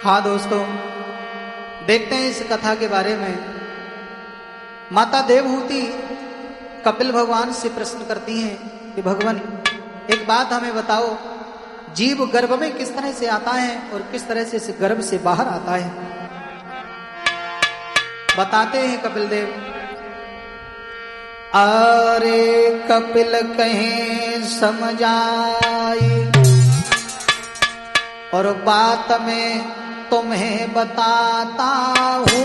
हाँ दोस्तों, देखते हैं इस कथा के बारे में। माता देवहूति कपिल भगवान से प्रश्न करती हैं कि भगवान एक बात हमें बताओ, जीव गर्भ में किस तरह से आता है और किस तरह से इस गर्भ से बाहर आता है। बताते हैं कपिल देव। अरे कपिल कहीं समझाई और बात में तुम्हें बताता हूँ।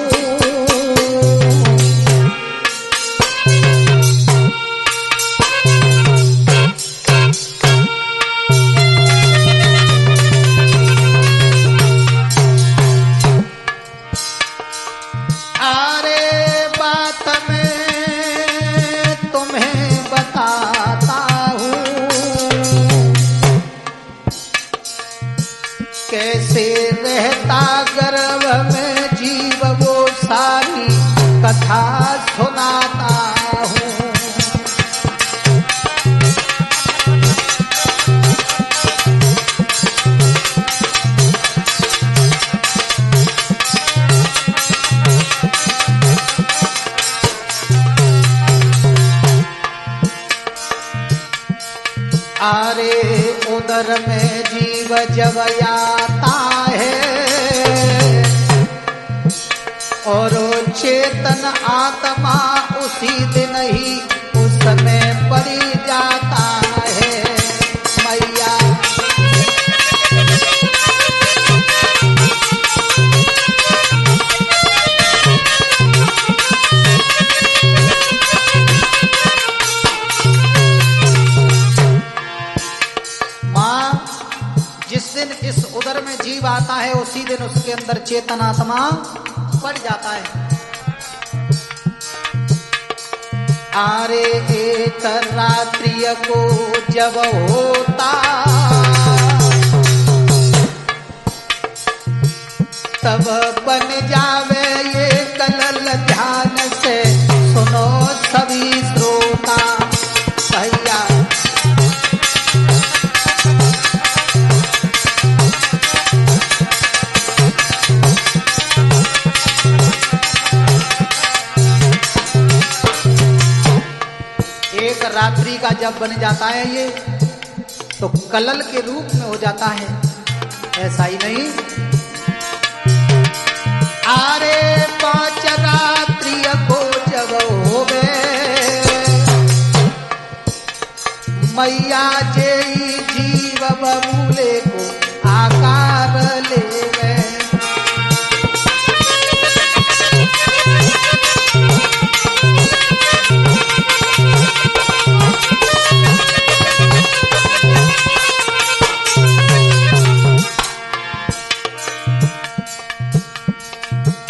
कैसे रहता गर्भ में जीव वो सारी कथा सुनाता हूँ। अरे उदर में जीव जब आता है और चेतन आत्मा उसी दिन ही उसमें पड़ी जाता है। मैया इस उदर में जीव आता है उसी दिन उसके अंदर चेतन आत्मा पड़ जाता है। आरे एक रात्रि को जब होता तब बन जावे ये कलल, ध्यान से सुनो सभी श्रोता। भैया रात्रि का जब बन जाता है ये तो कलल के रूप में हो जाता है। ऐसा ही नहीं, आरे 5 रात्रि को जब होवे मैया जेई जीव बबूले को आकार लेवे।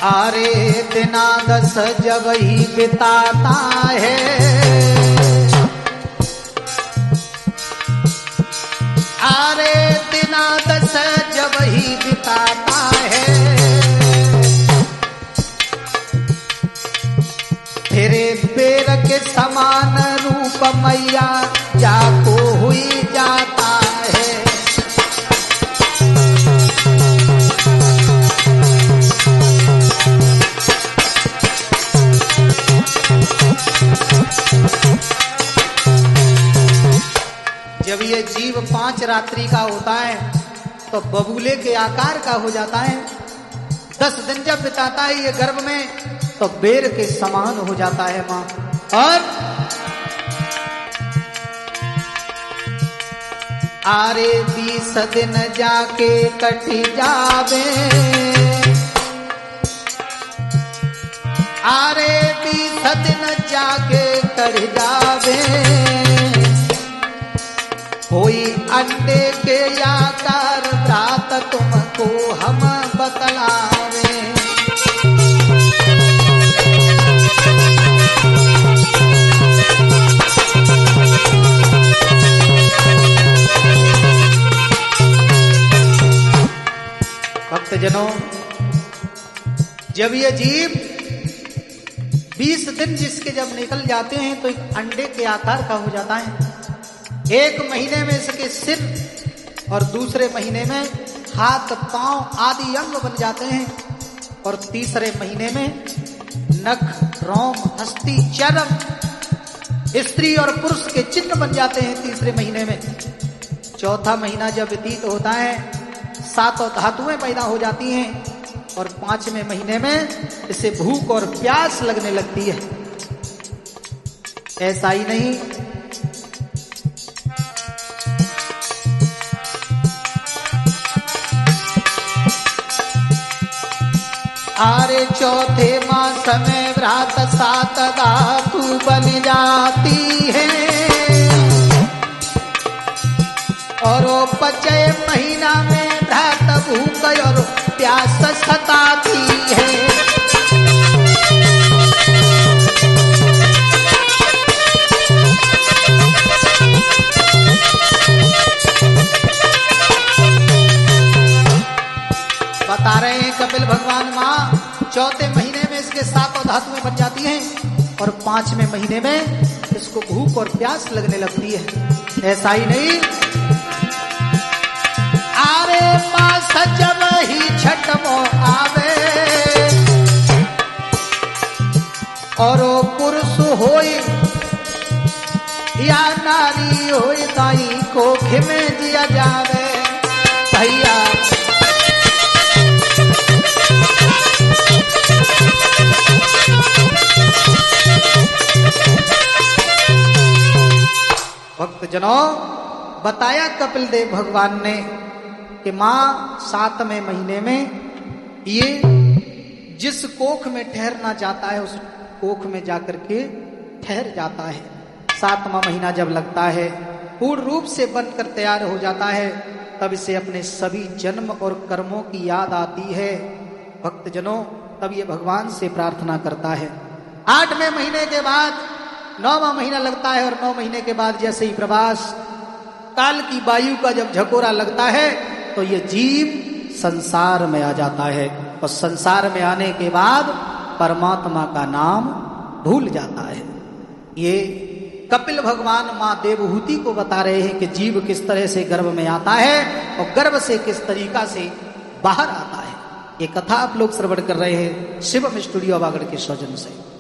आरे दिना 10 जब ही बिताता है आरे दिना 10 जब ही बिताता है तेरे बेर के समान रूप मैया जाको हुई जाता है। जब ये जीव 5 रात्रि का होता है तो बबूले के आकार का हो जाता है। 10 दिन जब बिताता है ये गर्भ में तो बेर के समान हो जाता है माँ। और आरे 20 दिन जाके कटी जावे आरे 20 दिन जाके कट जावे कोई अंडे के आकार रात तुमको हम बतलावे। भक्तजनों, जब ये जीव 20 दिन जिसके जब निकल जाते हैं तो एक अंडे के आकार का हो जाता है। 1 महीने में इसके सिर और दूसरे महीने में हाथ पांव आदि अंग बन जाते हैं और तीसरे महीने में नख रोम हस्ती चर्म स्त्री और पुरुष के चिन्ह बन जाते हैं तीसरे महीने में। चौथा महीना जब व्यतीत होता है 7 धातुएं पैदा हो जाती हैं और 5वें महीने में इसे भूख और प्यास लगने लगती है। ऐसा ही नहीं, अरे चौथे मास में व्रात 7 धातु बन जाती है और 5वें महीना में व्रात भूख और प्यास सताती है। बता रहे हैं कपिल भगवान माँ चौथे महीने में इसके 7 धातुएं बन जाती हैं और 5वें महीने में इसको भूख और प्यास लगने लगती है। ऐसा ही नहीं, आरे मास जब ही छठवो आवे और पुरुष होई या नारी होई ताई कोख में दिया जावे भैया। भक्त जनों, बताया कपिल देव भगवान ने कि मां 7वें महीने में ये जिस कोख में ठहरना चाहता है उस कोख में जाकर के ठहर जाता है। 7वां महीना जब लगता है पूर्ण रूप से बनकर तैयार हो जाता है तब इसे अपने सभी जन्म और कर्मों की याद आती है। भक्त जनों, तब ये भगवान से प्रार्थना करता है। 8वें महीने के बाद 9वां महीना लगता है और 9 महीने के बाद जैसे ही प्रवास काल की वायु का जब झकोरा लगता है तो ये जीव संसार में आ जाता है और संसार में आने के बाद परमात्मा का नाम भूल जाता है। ये कपिल भगवान मां देवहूति को बता रहे हैं कि जीव किस तरह से गर्भ में आता है और गर्भ से किस तरीका से बाहर आता है। ये कथा आप लोग श्रवण कर रहे हैं शिवम स्टूडियो वागड़ के सौजन्य से।